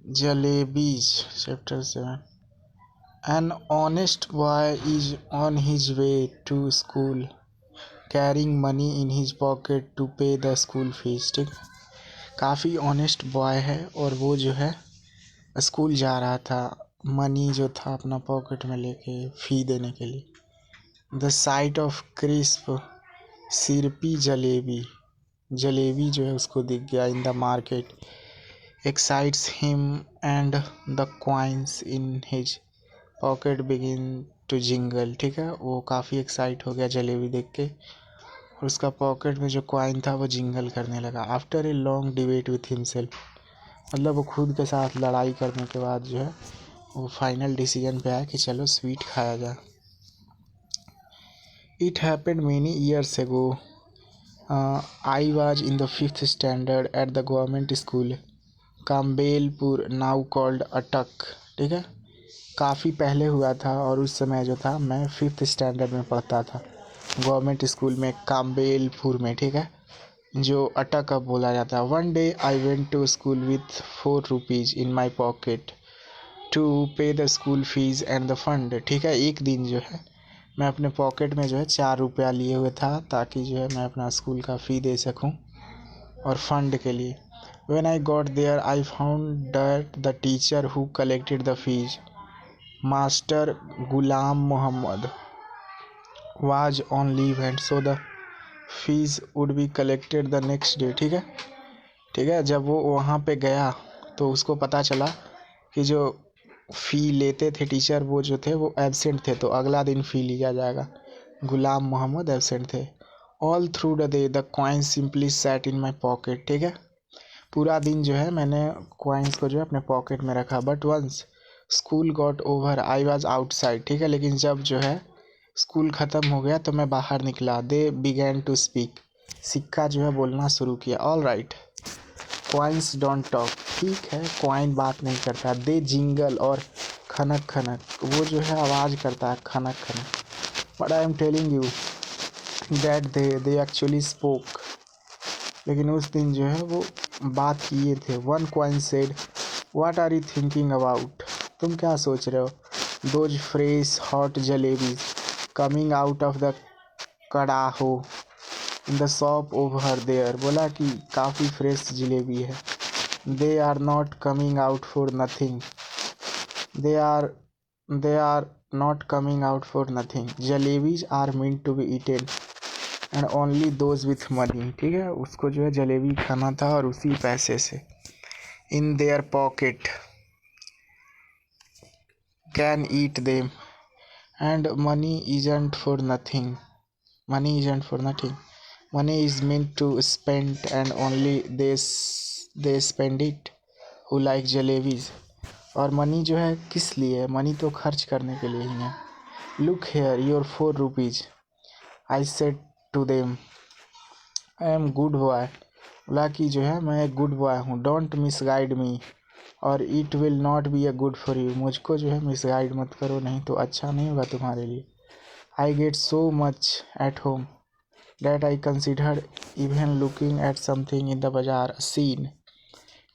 Jalebis, Chapter 7. An honest boy is on his way to school, carrying money in his pocket to pay the school fees. ठीक, काफ़ी honest boy है और वो जो है school जा रहा था, मनी जो था अपना पॉकेट में लेके फ़ी देने के लिए। The sight of crisp syrupy jalebi जो है उसको दिख गया in the market, excites him and the coins in his pocket begin to jingle। ठीक है, वो काफ़ी एक्साइट हो गया जलेबी देख के और उसका पॉकेट में जो कॉइन था वो जिंगल करने लगा। After a long debate with himself, मतलब वो खुद के साथ लड़ाई करने के बाद जो है वो फाइनल डिसीजन पे आया कि चलो स्वीट खाया जाए। It happened many years ago, I was in the 5th standard at the government school Campbellpur, now called Attock. ठीक है, काफ़ी पहले हुआ था और उस समय जो था मैं 5th स्टैंडर्ड में पढ़ता था गवर्नमेंट स्कूल में काम्बेलपुर में। ठीक है, जो अटक अब बोला जाता है। One day I went to school with 4 rupees in my pocket to pay the school fees and the fund. ठीक है, एक दिन जो है मैं अपने पॉकेट में जो है 4 रुपया लिए हुए था ताकि जो है मैं अपना स्कूल का फ़ी दे सकूं और फंड के लिए। When I got there, I found that the teacher who collected the fees, Master Ghulam Muhammad, was on leave and so the fees would be collected the next day। ठीक है, जब वो वहाँ पे गया तो उसको पता चला कि जो फ़ी लेते थे टीचर वो जो थे वो एब्सेंट थे, तो अगला दिन फ़ी लिया जाएगा। गुलाम मोहम्मद एब्सेंट थे। All through the day the coin simply sat in my pocket. ठीक है, पूरा दिन जो है मैंने कॉइन्स को जो है अपने पॉकेट में रखा। But once school got over I was outside. ठीक है, लेकिन जब जो है स्कूल ख़त्म हो गया तो मैं बाहर निकला। दे बिगैन टू स्पीक, सिक्का जो है बोलना शुरू किया। All right, coins don't talk. ठीक है, कॉइन बात नहीं करता। दे जिंगल, और खनक खनक, वो जो है आवाज़ करता है खनक खनक। But I am telling you that they actually spoke, लेकिन उस दिन जो है वो बात किए थे। One coin said, what are you thinking about, तुम क्या सोच रहे हो। Those fresh hot jalebi coming out of the karahi in the shop over there, बोला कि काफ़ी फ्रेश जलेबी है। They are not coming out for nothing, they are not coming out for nothing, jalebis are meant to be eaten and only those with money. ठीक है, उसको जो है जलेबी खाना था और उसी पैसे से। In their pocket can eat them and money isn't for nothing, money isn't for nothing, money is meant to spend and only they spend it who like jalebis. और मनी जो है किस लिए, मनी तो खर्च करने के लिए ही है। Look here your 4 rupees, I said to them, I am good boy, बोला कि जो है मैं एक गुड बॉय हूँ। डोंट मिसगाइड मी और it will not be a good for you, मुझको जो है मिसगाइड मत करो, नहीं तो अच्छा नहीं होगा तुम्हारे लिए। I get so much at home that I consider even looking at something in the bazaar scene,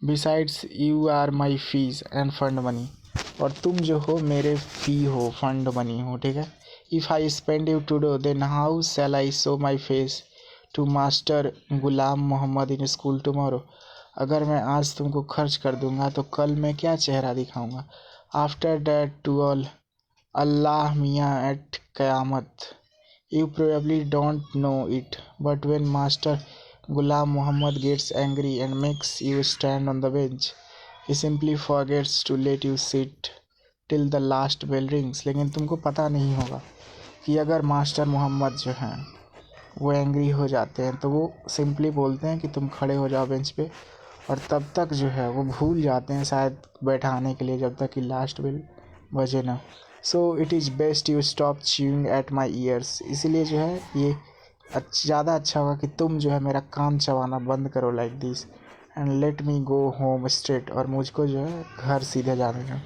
besides you are my fees and fund money, और तुम जो हो मेरे फ़ी हो, फंड मनी हो। ठीक है, if I spend you today then how shall I show my face to master Ghulam Mohammad in school tomorrow, अगर मैं आज तुमको खर्च कर दूंगा तो कल मैं क्या चेहरा दिखाऊंगा। After that to all Allah Miyan at क़यामत, you probably don't know it but when master Ghulam Mohammad gets angry and makes you stand on the bench, he simply forgets to let you sit till the last bell rings. लेकिन तुमको पता नहीं होगा कि अगर master Mohammad जो हैं वो एंग्री हो जाते हैं तो वो सिंपली बोलते हैं कि तुम खड़े हो जाओ बेंच पे, और तब तक जो है वो भूल जाते हैं शायद बैठाने के लिए जब तक कि लास्ट बेल बजे ना। So it is best you stop chewing at my years, इसीलिए जो है ये ज़्यादा अच्छा होगा कि तुम जो है मेरा कान चबाना बंद करो like this and let me go home straight, और मुझको जो है घर सीधे जाने का।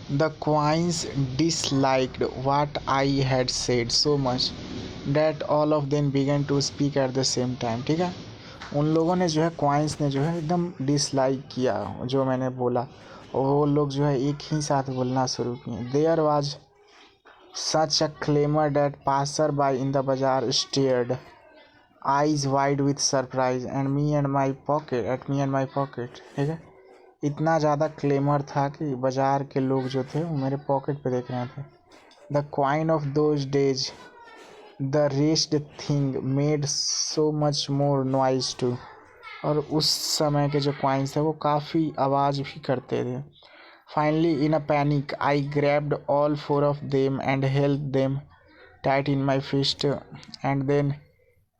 The queens disliked what I had said so much that all of them began to speak at the same time। ठीक है, उन लोगों ने जो है क्वाइंस ने जो है एकदम डिसलाइक किया जो मैंने बोला, और वो लोग जो है एक ही साथ बोलना शुरू किए। There was such a clamour that passer by in the bazaar stared eyes wide with surprise and me and my pocket at me and my pocket. ठीक है, इतना ज़्यादा क्लेमर था कि बाजार के लोग जो थे वो मेरे पॉकेट पे देख रहे थे। The coin of those days the wretched thing made so much more noise too. और उस समय के जो क्वाइंस थे वो काफ़ी आवाज़ भी करते थे। Finally in a panic I grabbed all four of them and held them tight in my fist and then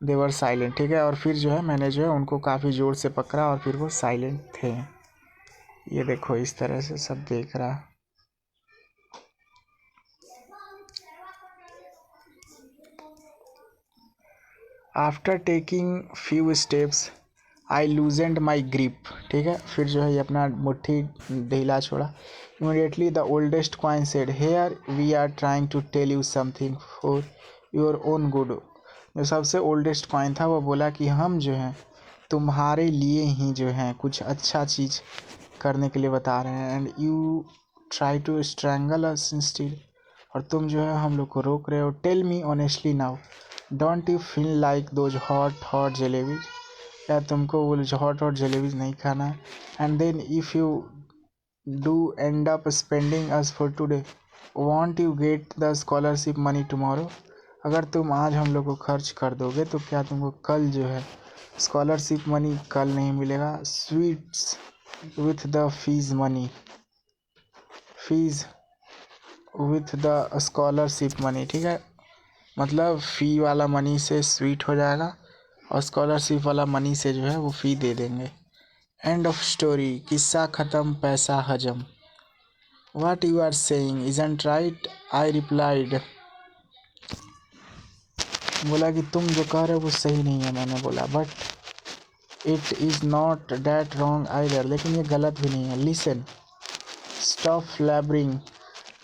they were silent. ठीक है, और फिर जो है मैंने जो है उनको काफ़ी ज़ोर से पकड़ा और फिर वो साइलेंट थे। ये देखो इस तरह से सब देख रहा। After taking few steps I loosened my grip. ठीक है, फिर जो है ये अपना मुट्ठी ढीला छोड़ा। Immediately the oldest coin said here we are trying to tell you something for your own good. जो सबसे ओल्डेस्ट क्वाइन था वो बोला कि हम जो हैं तुम्हारे लिए ही जो है कुछ अच्छा चीज़ करने के लिए बता रहे हैं। And you try to strangle us instead, और तुम जो है हम लोग को रोक रहे हो। Tell me honestly now, don't you feel like those hot hot jalebi? क्या तुमको वो हॉट हॉट जलेबीज नहीं खाना है? And then if you do end up spending us for today won't you get the scholarship money tomorrow? अगर तुम आज हम लोग को खर्च कर दोगे तो क्या तुमको कल जो है स्कॉलरशिप मनी कल नहीं मिलेगा? Sweets with the fees money, fees with the scholarship money. ठीक है, मतलब फ़ी वाला मनी से स्वीट हो जाएगा और स्कॉलरशिप वाला मनी से जो है वो फ़ी दे देंगे। एंड ऑफ स्टोरी, किस्सा ख़त्म पैसा हजम। What you are saying isn't right, I replied. बोला कि तुम जो कह रहे हो वो सही नहीं है, मैंने बोला, but it is not that wrong either, लेकिन ये गलत भी नहीं है। Listen, stop blabbering,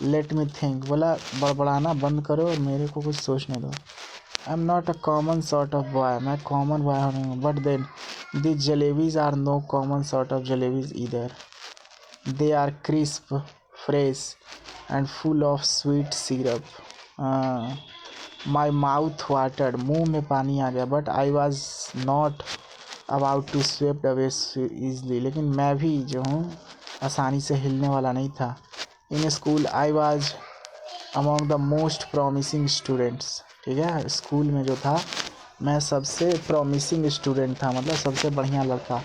let me think. बोला बड़बड़ाना बंद करो और मेरे को कुछ सोचने दो। I am not a common sort of boy, मैं कॉमन बॉय नहीं हूँ, but then this jalebis are no common sort of jalebis either. They are crisp, fresh and full of sweet syrup. My mouth watered, मुंह में पानी आ गया। But I was not about to swept away easily, लेकिन मैं भी जो हूँ आसानी से हिलने वाला नहीं था। In school I was among the most promising students. ठीक है, स्कूल में जो था मैं सबसे प्रॉमिसिंग स्टूडेंट था, मतलब सबसे बढ़िया लड़का।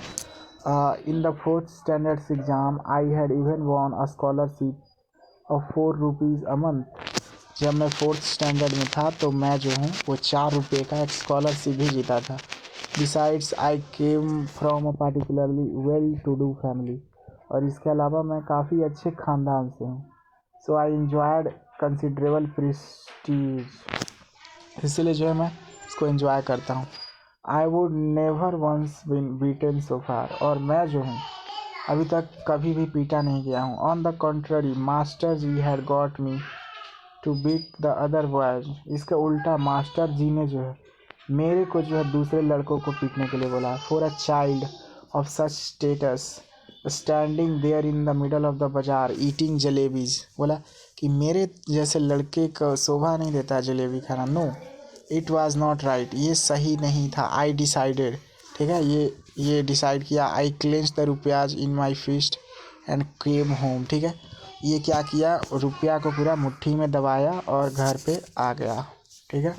In the fourth standards exam I had even von a scholarship of 4 rupees a month. जब मैं फोर्थ स्टैंडर्ड में था तो मैं जो हूँ वो 4 रुपये का एक स्कॉलरशिप भी जीता था। Besides I came from a particularly well to do family, और इसके अलावा मैं काफ़ी अच्छे ख़ानदान से हूँ। So I enjoyed considerable prestige, इसीलिए जो है मैं इसको एंजॉय करता हूँ। I would never once been beaten so far, और मैं जो हूँ अभी तक कभी भी पीटा नहीं गया हूँ। On the contrary master ji had got me to beat the other boys. इसका उल्टा मास्टर जी ने जो है मेरे को जो है दूसरे लड़कों को पीटने के लिए बोला। For a child of such status standing there in the middle of the bazaar eating jalebis. बोला कि मेरे जैसे लड़के को शोभा नहीं देता जलेबी खाना। No, it was not right, ये सही नहीं था। आई डिसाइडेड, ठीक है, ये डिसाइड किया। I clench the rupayas in my fist and came home. ठीक है, ये क्या किया, रुपया को पूरा मुट्ठी में दबाया और घर पे आ गया। ठीक है,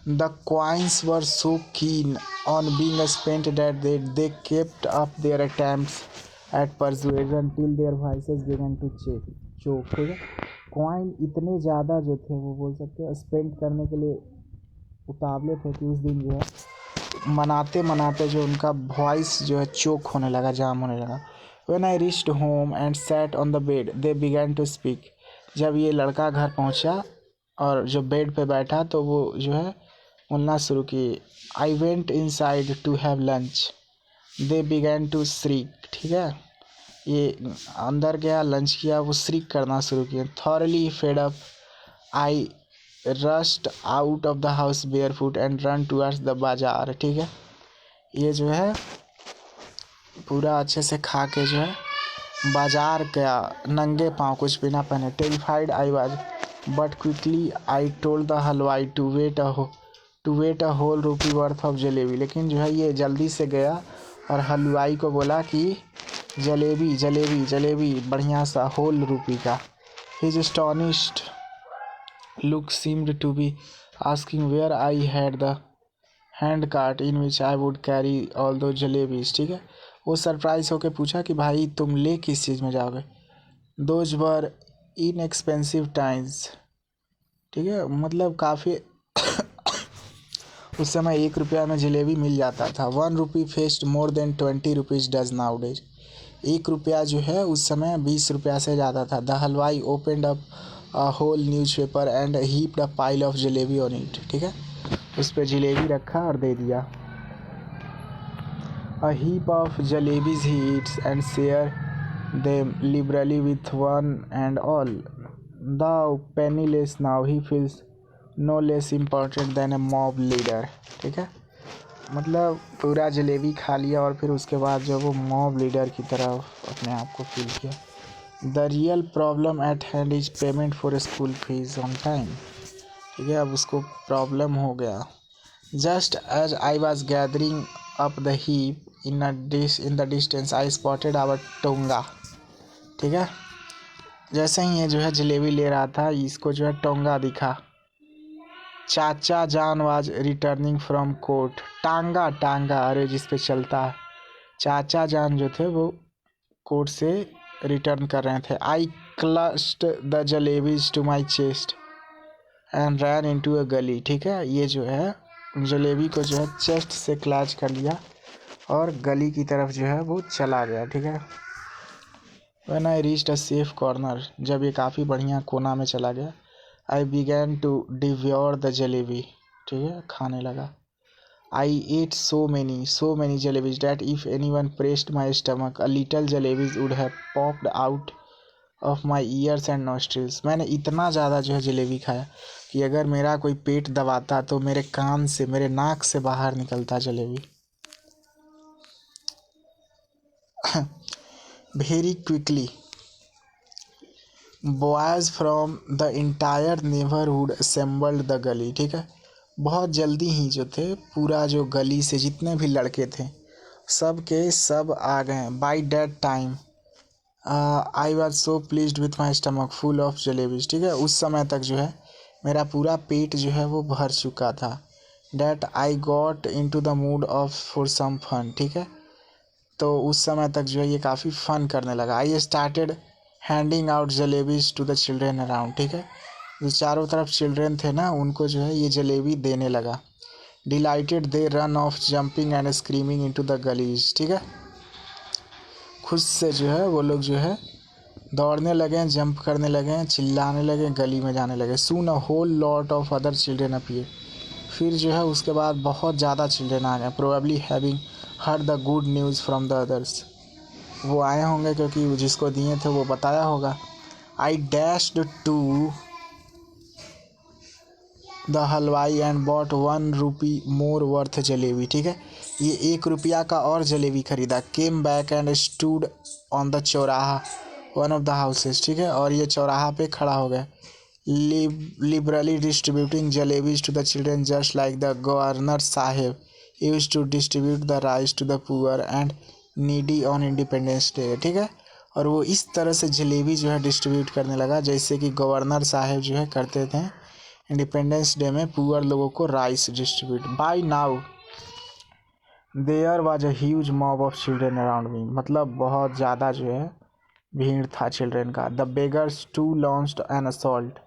द क्वाइंस वर सो कीन on being spent that they kept up their attempts at persuasion till their voices began to choke। ठीक है, कॉइन इतने ज़्यादा जो थे वो बोल सकते हैं स्पेंड करने के लिए उतावले थे कि उस दिन जो है मनाते मनाते जो उनका वॉइस जो है चोक होने लगा, जाम होने लगा। When I reached home and sat on the bed, they began to speak। जब ये लड़का घर पहुंचा और जो बेड पे बैठा तो वो जो है बोलना शुरू किए। I went inside to have lunch, they began to shriek. ठीक है, ये अंदर गया, लंच किया, वो श्रीक करना शुरू किए। Thoroughly fed up I rushed out of the house barefoot and run towards the बाजार। ठीक है, ये जो है पूरा अच्छे से खा के जो है बाजार गया नंगे पाँव, कुछ बिना पहने। Terrified I was but quickly I told the हलवाई टू वेट अ होल रूपी वर्थ ऑफ जलेबी। लेकिन जो है ये जल्दी से गया और हलवाई को बोला कि जलेबी जलेबी जलेबी बढ़िया सा होल रूपी का। His astonished look seemed to be asking where I had the hand cart in which I would carry all those jalebis. ठीक है, वो सरप्राइज होके पूछा कि भाई तुम ले किस चीज़ में जाओगे। Those were inexpensive times. ठीक है, मतलब काफ़ी उस समय 1 रुपया में जलेबी मिल जाता था। 1 rupee fetched more than 20 rupees does nowadays. 1 रुपया जो है उस समय 20 रुपया से ज़्यादा था। The halwai opened up a whole newspaper and heaped a pile of jalebi on it. ठीक है, उस पर जलेबी रखा और दे दिया। A heap of jalebis he eats and share them liberally with one and all. The penniless now he feels no less important than a mob leader. ठीक है, मतलब पूरा जलेबी खा लिया और फिर उसके बाद जो वो मॉब लीडर की तरह अपने आप को फील किया। The real problem at hand is payment for school fees on time. ठीक है, अब उसको प्रॉब्लम हो गया। Just as I was gathering up the heap in the distance I spotted our tonga. ठीक है, जैसे ही ये जो है जलेबी ले रहा था इसको जो है टोंगा दिखा। चाचा जान वाज रिटर्निंग फ्रॉम कोर्ट। टांगा टांगा, अरे जिस पे चलता है। चाचा जान जो थे वो कोर्ट से रिटर्न कर रहे थे। I clutched the jalebis to my chest and ran into a gali. ठीक है, ये जो है जलेबी को जो है चेस्ट से क्लच कर लिया और गली की तरफ जो है वो चला गया। ठीक है, when I reached a safe corner, जब ये काफ़ी बढ़िया कोना में चला गया, I began to devour the jalebi. ठीक है, खाने लगा। I ate so many jalebis that if anyone pressed my stomach, a little jalebis would have popped out of my ears and nostrils। मैंने इतना ज़्यादा जो है जलेबी खाया कि अगर मेरा कोई पेट दबाता तो मेरे कान से, मेरे नाक से बाहर निकलता jalebi. Very quickly boys from the entire neighbourhood assembled the गली। ठीक है, बहुत जल्दी ही जो थे पूरा जो गली से जितने भी लड़के थे सब के सब आ गए। By that time I was so pleased with my stomach full of jalebis. ठीक है, उस समय तक जो है मेरा पूरा पेट जो है वो भर चुका था। That I got into the mood of for some fun. ठीक है, तो उस समय तक जो है ये काफ़ी फ़न करने लगा। I started handing out jalebis to the children around. ठीक है, जो चारों तरफ चिल्ड्रेन थे ना उनको जो है ये जलेबी देने लगा। Delighted they ran off jumping and screaming into the galis. ठीक है, खुद से जो है वो लोग जो है दौड़ने लगे, जंप करने लगे, चिल्लाने लगे, गली में जाने लगे। Soon a whole lot of other children appear. फिर जो है उसके बाद बहुत ज़्यादा चिल्ड्रेन आ गए। Probably having heard the good news from the others. वो आए होंगे क्योंकि जिसको दिए थे वो बताया होगा। I dashed to the halwai and bought 1 rupee more worth jalebi. ठीक है, ये 1 रुपया का और जलेबी खरीदा। Came back and stood on the chauraha one of the houses. ठीक है, और ये चौराहा पे खड़ा हो गया। Liberally distributing jalebis to the children just like the governor sahib used to distribute the rice to the poor and needy on Independence Day. ठीक है, और वो इस तरह से जलेबी जो है डिस्ट्रीब्यूट करने लगा जैसे कि गवर्नर साहेब जो है करते थे इंडिपेंडेंस डे में पुअर लोगों को rice distribute. By now there was a huge mob of children around me. मतलब बहुत ज़्यादा जो है भीड़ था चिल्ड्रेन का। The beggars too launched an assault.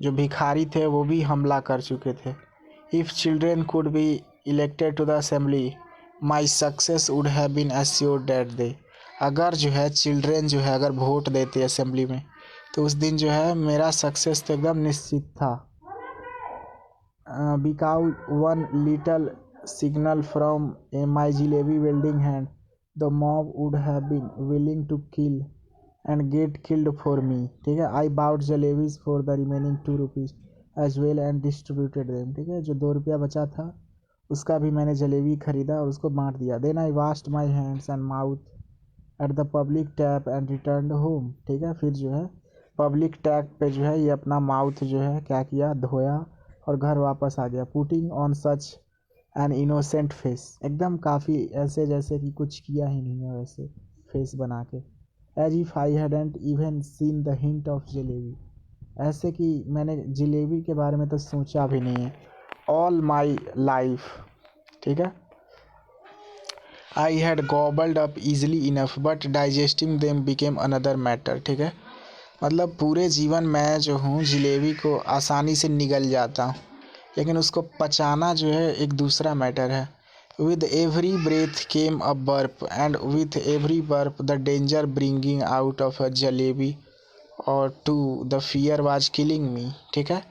जो भिखारी थे वो भी हमला कर चुके थे। If children could be elected to the assembly my success would have been assured that day. अगर जो है चिल्ड्रेन जो है अगर वोट देते असेंबली में तो उस दिन जो है मेरा सक्सेस तो एकदम निश्चित था। because one little signal from my jalebi welding hand, the mob would have been willing to kill and get killed for me। ठीक है, I bought jalebis for the remaining 2 rupees as well and distributed them, ठीक है। जो 2 रुपया बचा था उसका भी मैंने जलेबी खरीदा और उसको बांट दिया। Then I washed my hands and mouth at the public tap and return home, ठीक है। फिर जो है पब्लिक टैप पे जो है ये अपना माउथ जो है क्या किया, धोया और घर वापस आ गया। Putting on such an innocent face, एकदम काफ़ी ऐसे जैसे कि कुछ किया ही नहीं है वैसे फेस बना के। As if I hadn't even seen the hint of jalebi, ऐसे कि मैंने जलेबी के बारे में तो सोचा भी नहीं है ऑल माई लाइफ, ठीक है। I had गॉबल्ड up easily enough but digesting them became another matter, ठीक है। मतलब पूरे जीवन मैं जो हूँ जलेबी को आसानी से निगल जाता हूँ, लेकिन उसको पचाना जो है एक दूसरा मैटर है। With every breath came a burp and with every burp the danger bringing out of a jalebi or two the fear was killing me, ठीक है।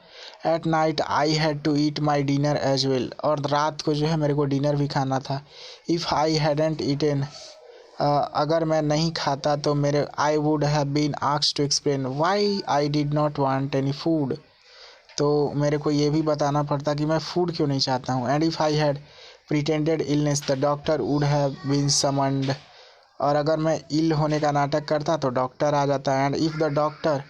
At night I had to eat my dinner as well, और रात को जो है मेरे को dinner भी खाना था। इफ़ आई हैडेंट ईटन, अगर मैं नहीं खाता तो मेरे I would have been asked to explain why I did not want any food, तो मेरे को ये भी बताना पड़ता कि मैं फूड क्यों नहीं चाहता हूँ। And if I had pretended illness the doctor would have been summoned, और अगर मैं इल होने का नाटक करता तो डॉक्टर आ जाता। And if the doctor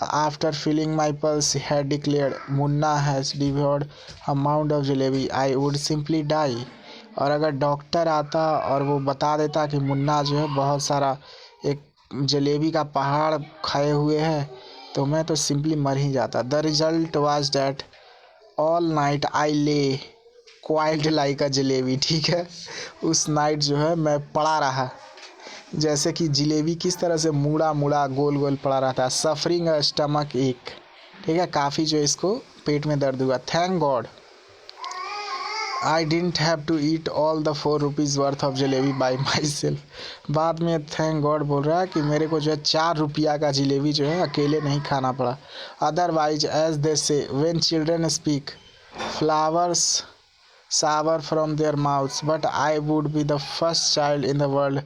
after feeling my pulse had declared Munna has devoured amount of jalebi I would simply die, और अगर डॉक्टर आता और वो बता देता कि मुन्ना जो है बहुत सारा एक जलेबी का पहाड़ खाए हुए है, तो मैं तो सिंपली मर ही जाता। The result was that all night I ले क्वाइल्ड लाइक अ जलेबी, ठीक है। उस नाइट जो है मैं पड़ा रहा जैसे कि जलेबी किस तरह से मुड़ा मुड़ा गोल गोल पड़ा रहता है। सफरिंग अ स्टमक एक, ठीक है, काफ़ी जो इसको पेट में दर्द हुआ। Thank God I didn't have to eat all the 4 rupees worth of jalebi by myself. बाद में थैंक गॉड बोल रहा है कि मेरे को जो है 4 रुपया का जलेबी जो है अकेले नहीं खाना पड़ा। अदरवाइज एज दे से when children speak flowers sour from their mouths, but I would be the first child in the world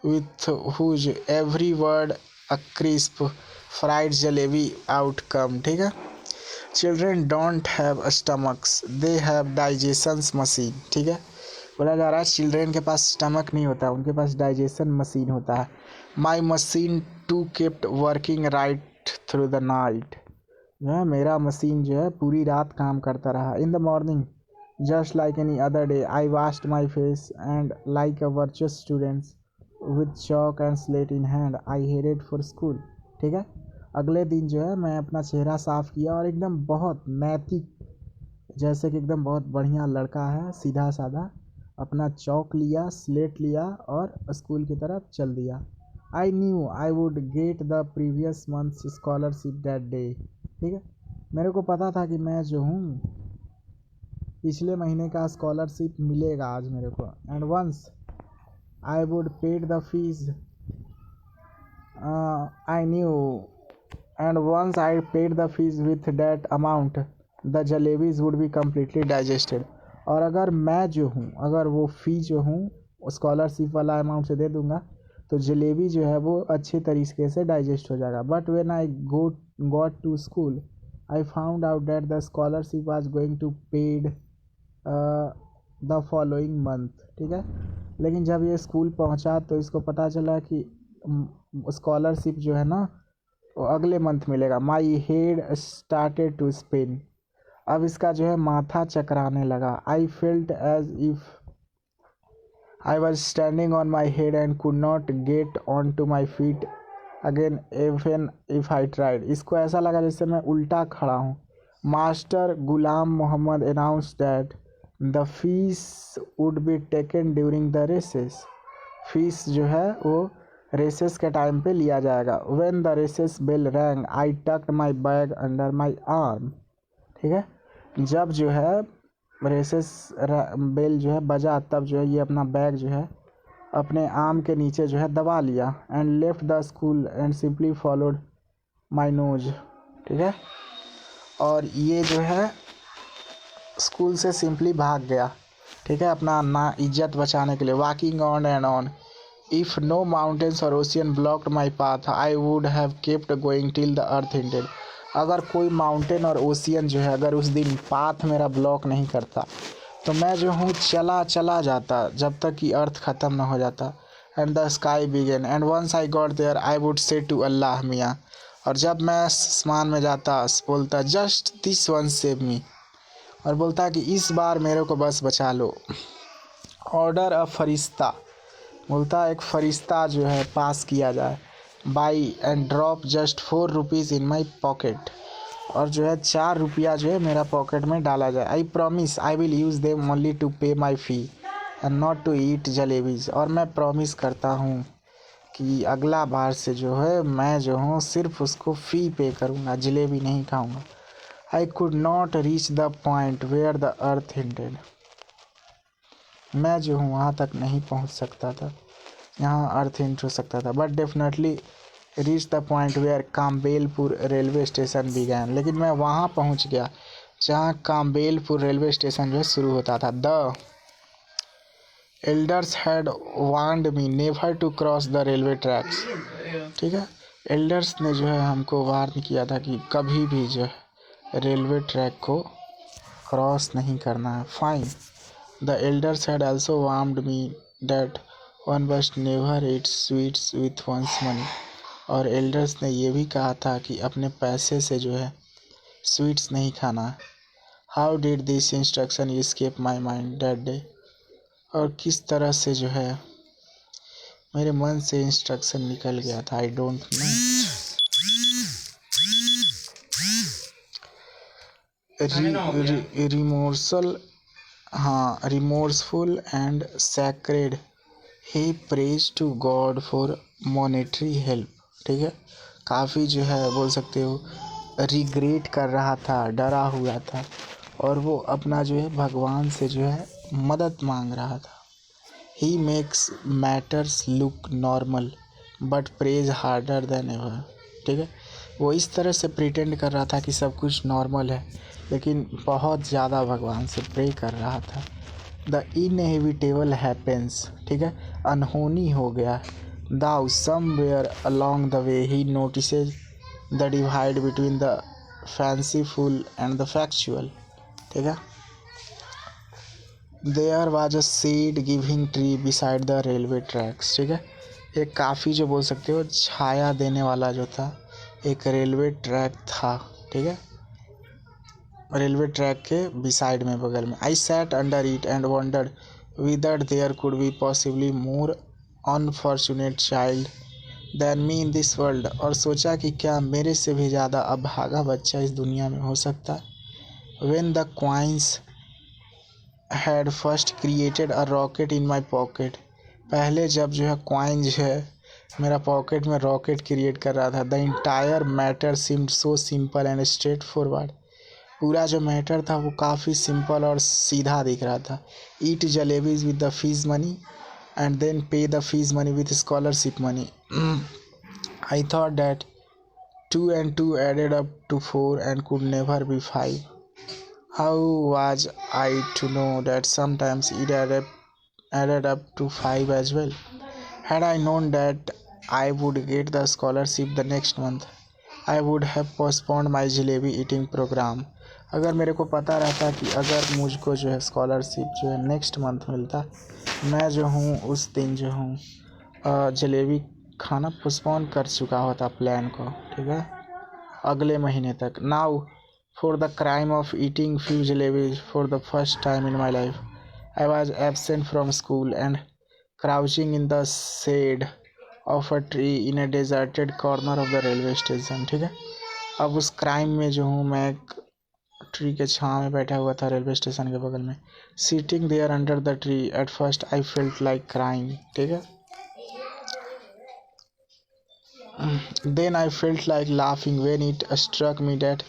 with whose every word a crisp fried jalebi outcome, ठीक है। Children don't have stomachs, they have digestion machine, ठीक है। बोला जा रहा है children के पास stomach नहीं होता, उनके पास डाइजेशन मशीन होता है। My machine too kept working right through the night, जो है मेरा मशीन जो है पूरी रात काम करता रहा। In the morning just like any other day I washed my face and like a virtuous student with chalk and slate in hand I headed for school, ठीक है। अगले दिन जो है मैं अपना चेहरा साफ किया और एकदम बहुत नैतिक, जैसे कि एकदम बहुत बढ़िया लड़का है, सीधा साधा, अपना चौक लिया, स्लेट लिया और स्कूल की तरफ चल दिया। I knew I would get the previous months scholarship that day, ठीक है। मेरे को पता था कि मैं जो हूँ पिछले महीने का स्कॉलरशिप मिलेगा आज मेरे को। And once I would paid the fee I knew and once I paid the fee with that amount the jalebis would be completely digested, और अगर मैं जो हूँ, अगर वो फ़ी जो हूँ स्कॉलरशिप वाला अमाउंट से दे दूँगा तो जलेबी जो है वो अच्छे तरीके से डाइजेस्ट हो जाएगा। But when I got to school I found out that the scholarship was going to paid the following month, ठीक है। लेकिन जब ये स्कूल पहुंचा तो इसको पता चला कि स्कॉलरशिप जो है ना वो अगले मंथ मिलेगा। My head started to spin, अब इसका जो है माथा चकराने लगा। I felt as if I was standing on my head and could not get on to my feet again even if I tried, इसको ऐसा लगा जैसे मैं उल्टा खड़ा हूँ। Master Ghulam Mohammad announce that the fee would be taken during the recess, fee जो है वो रेसेस के टाइम पे लिया जाएगा। When the recess bell rang I tucked my bag under my arm, ठीक है। जब जो है रेसेस बेल जो है बजा तब जो है ये अपना बैग जो है अपने आर्म के नीचे जो है दबा लिया। And left the school and simply followed my nose, ठीक है। और ये जो है स्कूल से सिंपली भाग गया, ठीक है, अपना ना इज्जत बचाने के लिए। Walking on and on if no mountains or ocean blocked my path I would have kept going till the earth ended, अगर कोई माउंटेन और ओशियन जो है अगर उस दिन पाथ मेरा ब्लॉक नहीं करता तो मैं जो हूँ चला जाता जब तक कि अर्थ ख़त्म ना हो जाता। And the sky began and once I got there I would say to Allah Miyan, और जब मैं आसमान में जाता बोलता just this one save me, और बोलता कि इस बार मेरे को बस बचा लो। ऑर्डर अ फरिश्ता, बोलता एक फरिश्ता जो है पास किया जाए। By and drop just 4 rupees in my pocket, और जो है 4 रुपया जो है मेरा पॉकेट में डाला जाए। I promise I will use them only to pay my fee and not to eat jalebis, और मैं प्रॉमिस करता हूँ कि अगला बार से जो है मैं जो हूँ सिर्फ उसको फ़ी पे करूँगा, जलेबी नहीं खाऊँगा। I could not reach the point where the earth hinted, मैं जो हूँ वहाँ तक नहीं पहुँच सकता था यहाँ अर्थ हिंट हो सकता था, but definitely reach the point where Campbellpur railway station began, लेकिन मैं वहाँ पहुँच गया जहाँ काम्बेलपुर रेलवे स्टेशन जो है शुरू होता था। The elders had warned me never to cross the railway tracks, ठीक है, एल्डर्स ने जो है हमको वार्न किया था कि कभी भी जो है रेलवे ट्रैक को क्रॉस नहीं करना है। Fine, the elders had also warned me that one must never eat sweets with one's money, और एल्डर्स ने ये भी कहा था कि अपने पैसे से जो है स्वीट्स नहीं खाना। How did this instruction escape my mind that day, और किस तरह से जो है मेरे मन से इंस्ट्रक्शन निकल गया था, आई डोंट नो। रिमोर्सल, हाँ, remorseful and sacred he prays to God for monetary help, ठीक है, काफ़ी जो है बोल सकते हो रिग्रेट कर रहा था, डरा हुआ था, और वो अपना जो है भगवान से जो है मदद मांग रहा था। He makes matters look normal but praise harder than ever, ठीक है, वो इस तरह से प्रिटेंड कर रहा था कि सब कुछ नॉर्मल है, लेकिन बहुत ज़्यादा भगवान से प्रे कर रहा था। द इनएविटेबल हैपेंस, ठीक है, अनहोनी हो गया। Though somewhere along the way he notices the divide between the fanciful and the factual, ठीक है। There was a seed giving tree beside the railway tracks, ठीक है, एक काफ़ी जो बोल सकते हो छाया देने वाला जो था एक रेलवे ट्रैक था, ठीक है, रेलवे ट्रैक के बिसाइड में, बगल में। I sat under it and wondered whether there could be possibly more unfortunate child than me in this world, और सोचा कि क्या मेरे से भी ज़्यादा अभागा बच्चा इस दुनिया में हो सकता है। When the coins had first created a rocket in my pocket, पहले जब जो है क्वाइन जो है मेरा पॉकेट में रॉकेट क्रिएट कर रहा था। The entire matter seemed so simple and straight forward, पूरा जो मैटर था वो काफ़ी सिंपल और सीधा दिख रहा था। Eat jalebis with the fees money and then pay the fees money with scholarship money. I thought that 2 and 2 added up to 4 and could never be 5. How was I to know that sometimes it added up to 5 as well? Had I known that I would get the scholarship the next month, I would have postponed my jalebi eating program. अगर मेरे को पता रहता कि अगर मुझको जो है स्कॉलरशिप जो है नेक्स्ट मंथ मिलता, मैं जो हूँ उस दिन जो हूँ जलेबी खाना पोस्टपोन कर चुका होता प्लान को, ठीक है, अगले महीने तक। Now for the crime of eating few jalebis for the first time in my life I was absent from school and crouching in the shade of a tree in a deserted corner of the railway station, ठीक है, अब उस crime में जो हूँ मैं एक tree के छाँव में बैठा हुआ था रेलवे स्टेशन के बगल में। Sitting there under the tree at first I felt like crying, ठीक है, then I felt like laughing when it struck me that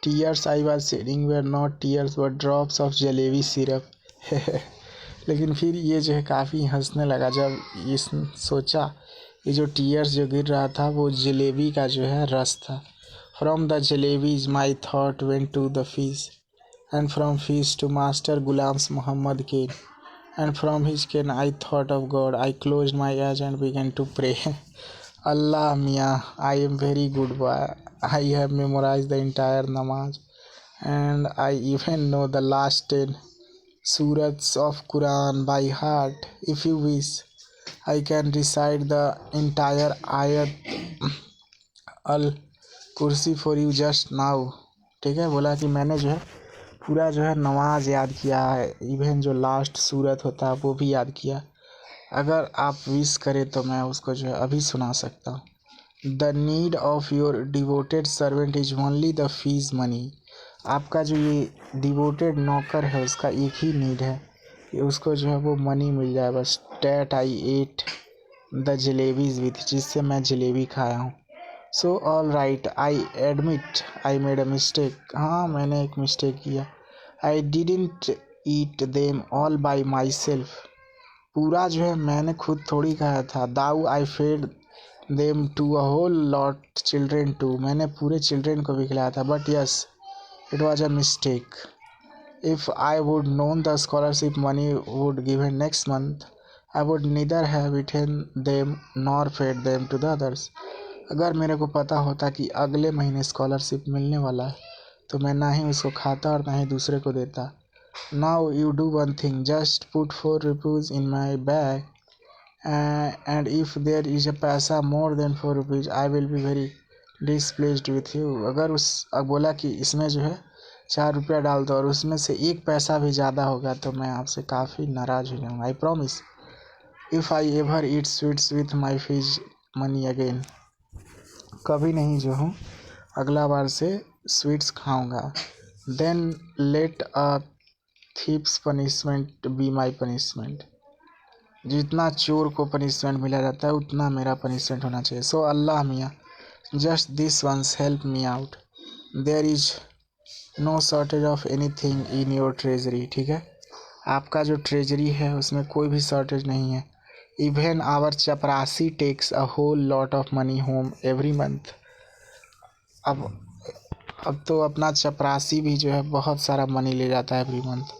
tears I was shedding were not tears but drops of jalebi syrup. लेकिन फिर ये जो है काफ़ी हंसने लगा जब इस सोचा ये जो टीयर्स जो गिर रहा था वो जलेबी का जो है रस था। From the jalebis my thought went to the fish and from fish to master Ghulam's Mohammad cane and from his cane I thought of God I closed my eyes and began to pray. Allah Miyan I am very good boy, I have memorized the entire namaz, and I even know the last 10 surahs of Quran by heart. If you wish, I can recite the entire ayat अल कुर्सी for you just now. ठीक है, बोला कि मैंने जो है पूरा जो है नमाज याद किया है, इवन जो लास्ट सूरत होता है वो भी याद किया। अगर आप विश करें तो मैं उसको जो है अभी सुना सकता हूँ। The need of your devoted servant is only the fees money. आपका जो ये डिवोटेड नौकर है उसका एक ही नीड है कि उसको जो है वो मनी मिल जाए बस। That I ate the jalebis with, जिससे मैं जलेबी खाया हूँ। So all right, I admit I made a mistake. हाँ, मैंने एक मिस्टेक किया। I didn't eat them all by myself. पूरा जो है मैंने खुद थोड़ी खाया था। Though I fed them to a whole lot children too. मैंने पूरे चिल्ड्रेन को भी खिलाया था। But yes, it was a mistake. If I would known the scholarship money would given next month, I would neither have eaten them nor fed them to the others. अगर मेरे को पता होता कि अगले महीने स्कॉलरशिप मिलने वाला है तो मैं ना ही उसको खाता और ना ही दूसरे को देता। Now you do one thing, just put 4 rupees in my bag, and if there is a पैसा more than 4 rupees, I will be very displeased with you. अगर उस बोला कि इसमें जो है 4 रुपया डाल दो और उसमें से एक पैसा भी ज़्यादा होगा तो मैं आपसे काफ़ी नाराज़ हो जाऊँगा। I promise if I ever eat sweets with my fee money again. कभी नहीं जो हूँ अगला बार से स्वीट्स खाऊंगा। Then let a thief's punishment be my punishment. जितना चोर को पनिशमेंट मिला जाता है उतना मेरा पनिशमेंट होना चाहिए। So Allah Miyan, just this once help me out. There is no shortage of anything in your treasury. ठीक है, आपका जो ट्रेजरी है उसमें कोई भी शॉर्टेज नहीं है। Even our chaprasi takes a whole lot of money home every month. अब तो अपना चपरासी भी जो है बहुत सारा मनी ले जाता है every month.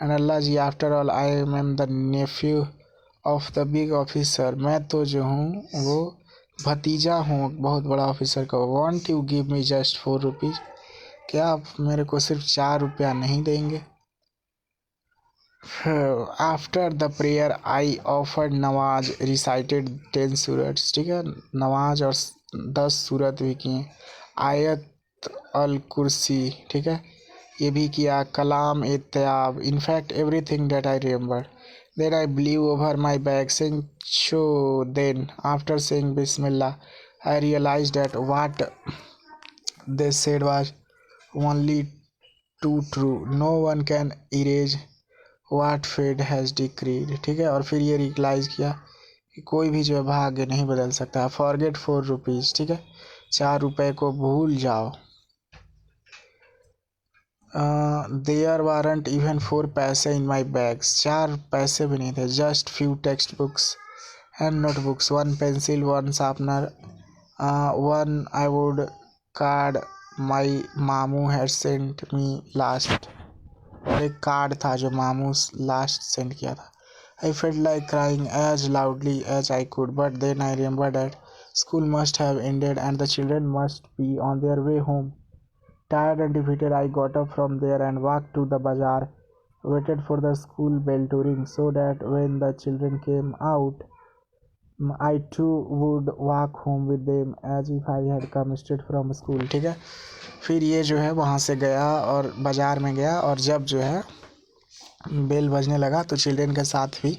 And Allah ji, after all I am the nephew of the big officer. मैं तो जो हूँ वो भतीजा हूँ बहुत बड़ा ऑफिसर का। Want you give me just 4 rupees. क्या आप मेरे को सिर्फ 4 रुपया नहीं देंगे? After the prayer I offered नमाज रिसाइटेड 10 सूरत। ठीक है, नमाज और 10 सूरत भी किए। आयत अल कुर्सी, ठीक है, ये भी किया। Kalam e Tayyab, in fact everything that I remember. Then I blew over my bag saying show. Then after saying Bismillah I realise that what they said was only too true. No one can erase what fate has decreed. ठीक है, और फिर ये realise किया कि कोई भी जो है भाग्य नहीं बदल सकता। Forget 4 rupees. ठीक है, 4 रुपये को भूल जाओ। देयर वारंट इवन 4 पैसे इन माई बैग्स। 4 पैसे भी नहीं थे। Just few text books and notebooks, 1 pencil, 1 sharpener, 1 I would card my mamu had sent me last. और एक कार्ड था जो मामू लास्ट सेंड किया था। I felt like crying as loudly as I could, but then I remember that school must have ended and the children must be on their way home. Tired and defeated, I got up from there and walked to the bazaar, waited for the school bell to ring so that when the children came out, I too would walk home with them as if I had come straight from school। ठीक है, फिर ये जो है वहाँ से गया और बाज़ार में गया, और जब जो है बेल बजने लगा तो चिल्ड्रन के साथ भी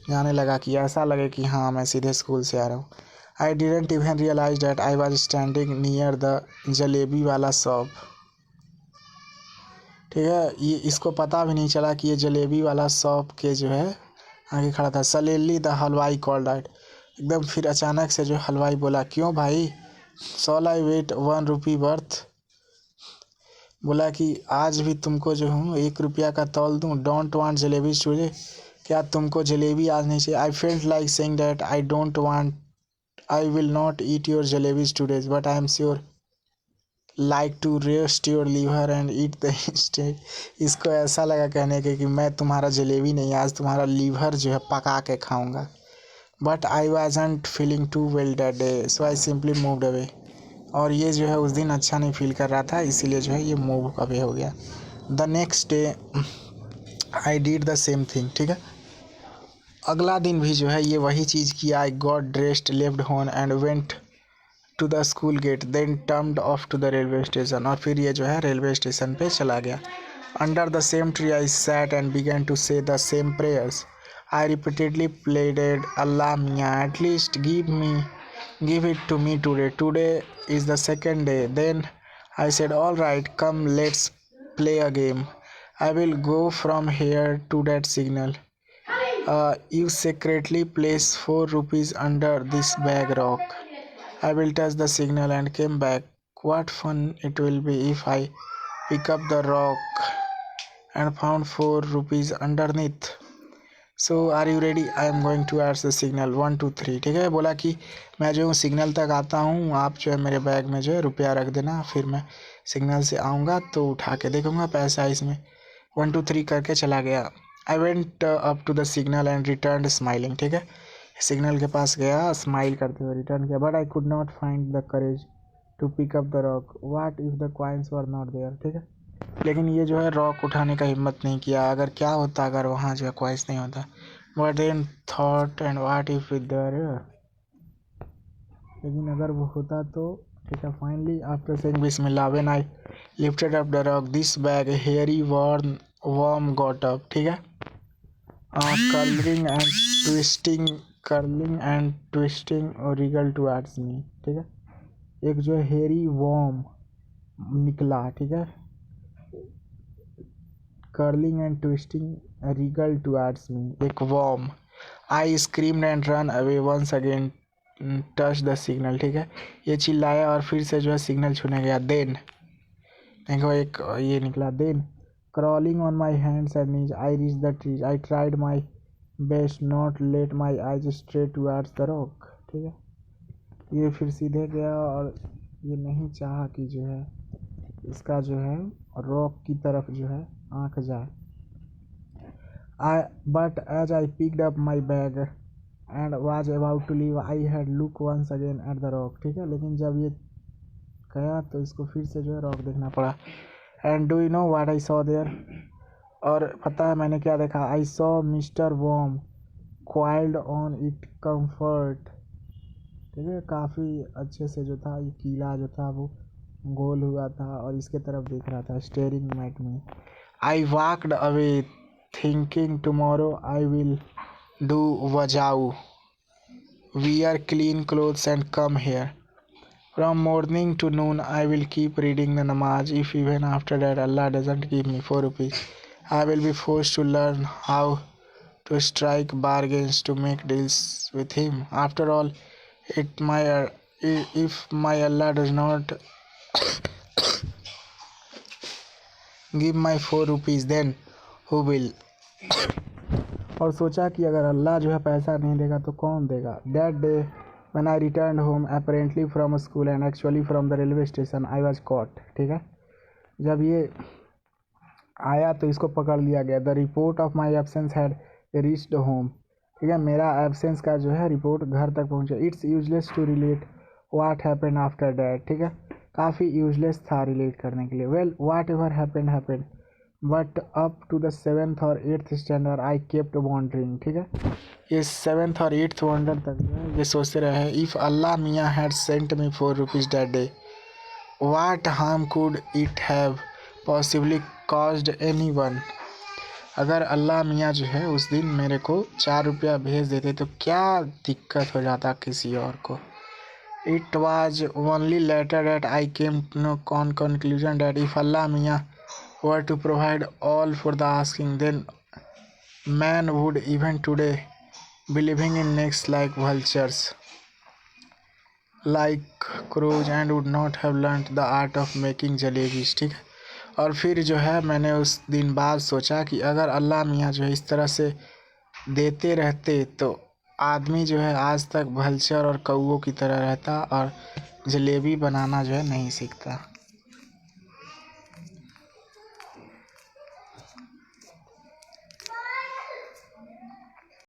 जाने लगा कि ऐसा लगे कि हाँ मैं सीधे स्कूल से आ रहा हूँ। I didn't even realise that I was standing near the jalebi वाला शॉप। ठीक है, ये इसको पता भी नहीं चला कि ये जलेबी वाला शॉप के जो है आगे खड़ा था। Suddenly the halwai called out. एकदम फिर अचानक से जो हलवाई बोला, क्यों भाई, shall I weigh 1 rupee worth. बोला कि आज भी तुमको जो हूँ 1 रुपया का तौल दूँ। Don't want jalebi today. क्या तुमको जलेबी आज नहीं चाहिए? I felt like saying that I don't want, I will not eat your jalebis today, but I am sure like to roast your liver and eat the instead. इसको ऐसा लगा कहने के कि मैं तुम्हारा जलेबी नहीं, आज तुम्हारा लीवर जो है पका के खाऊंगा। But I wasn't feeling too well that day, so I simply moved away. और ये जो है उस दिन अच्छा नहीं फील कर रहा था, इसीलिए जो है ये मूव अवे हो गया। The next day I did the same thing, ठीक है। अगला दिन भी जो है ये वही चीज़ किया। I got dressed, left home and went to the school gate, then turned off to the railway station. और फिर ये जो है रेलवे स्टेशन पे चला गया। Under the same tree I sat and began to say the same prayers. I repeatedly pleaded, Allah Miyan at least give it to me today. Today is the second day. Then I said, all right, come, let's play a game. I will go from here to that signal. You secretly place 4 rupees under this bag rock. I will touch the signal and came back. What fun it will be if I pick up the rock and found 4 rupees underneath. So are you ready? I am going to aids the signal 1 2 3, ठीक है। बोला कि मैं जो हूँ signal तक आता हूँ, आप जो है मेरे बैग में जो है रुपया रख देना, फिर मैं सिग्नल से आऊँगा तो उठा के देखूँगा पैसा इसमें। 1 2 3 करके चला गया। I went up to the signal and return smiling, ठीक है। सिग्नल के पास गया, स्माइल करते हुए रिटर्न किया। But I could not find the courage to pick up the rock. What if the coins were not there, ठीक है। लेकिन ये जो है रॉक उठाने का हिम्मत नहीं किया। अगर क्या होता अगर वहाँ जो है क्वाइस नहीं होता। But then thought and what if there, लेकिन अगर वो होता तो, ठीक है। फाइनली आफ्टर सेइंग बिस्मिल्लाह when I lifted up the rock this big hairy worm got up, ठीक है। कर्लिंग एंड ट्विस्टिंग और रिगल टुवर्ड्स मी, ठीक है। एक जो है हेयरी वर्म निकला, ठीक है। curling and twisting wriggled towards me, एक worm. I screamed and ran away once again, touched the signal, ठीक है। ये चिल्लाया और फिर से जो है सिग्नल छूने गया। Then देखो एक ये निकला। Then crawling on my hands and knees I reached the tree. I tried my best not let my eyes stray towards the rock, ठीक है। ये फिर सीधे गया और ये नहीं चाहा कि जो है इसका जो है रॉक की तरफ जो है आँख जाए। But as I picked up my bag and was about to leave, I had looked once again at the rock, ठीक है। लेकिन जब ये गया तो इसको फिर से जो है रॉक देखना पड़ा। And do you know what I saw there? और पता है मैंने क्या देखा? I saw Mr. Worm coiled on it comfort, ठीक है। काफ़ी अच्छे से जो था ये कीला जो था वो गोल हुआ था और इसके तरफ देख रहा था, staring at me. I walked away thinking tomorrow I will do wazu, wear clean clothes and come here. From morning to noon I will keep reading the namaz. If even after that Allah doesn't give me 4 rupees, I will be forced to learn how to strike bargains, to make deals with him. After all, if my Allah does not give my 4 rupees, then who will? और सोचा कि अगर अल्लाह जो है पैसा नहीं देगा तो कौन देगा। That day when I return home apparently from school and actually from the railway station I was cot, ठीक है। जब ये आया तो इसको पकड़ लिया गया। The report of my absence had reached home, ठीक है। मेरा एब्सेंस का जो है रिपोर्ट घर तक पहुँचा। It's useless to relate what happened after that, ठीक है। काफ़ी यूजलेस था रिलेट करने के लिए। Well whatever happened but up to the 7th और 8th standard I kept wandering, ठीक है। ये 7th और 8th वॉन्डर तक जो है ये सोचते रहे, इफ़ अल्लाह मियाँ had sent me 4 rupees that day, what harm could it have possibly caused any one. अगर अल्लाह मियाँ जो है उस दिन मेरे को 4 रुपया भेज देते तो क्या दिक्कत हो जाता किसी और को। It was only later that I came to know conclusion that if Allah Mia were to provide all for the asking, then man would even today be living in nests like vultures, like crows, and would not have learnt the art of making jalebis, ठीक है। और फिर जो है मैंने उस दिन बाद सोचा कि अगर अल्लाह मियाँ जो है इस तरह से देते रहते तो आदमी जो है आज तक भल्चर और कौओं की तरह रहता और जलेबी बनाना जो है नहीं सीखता।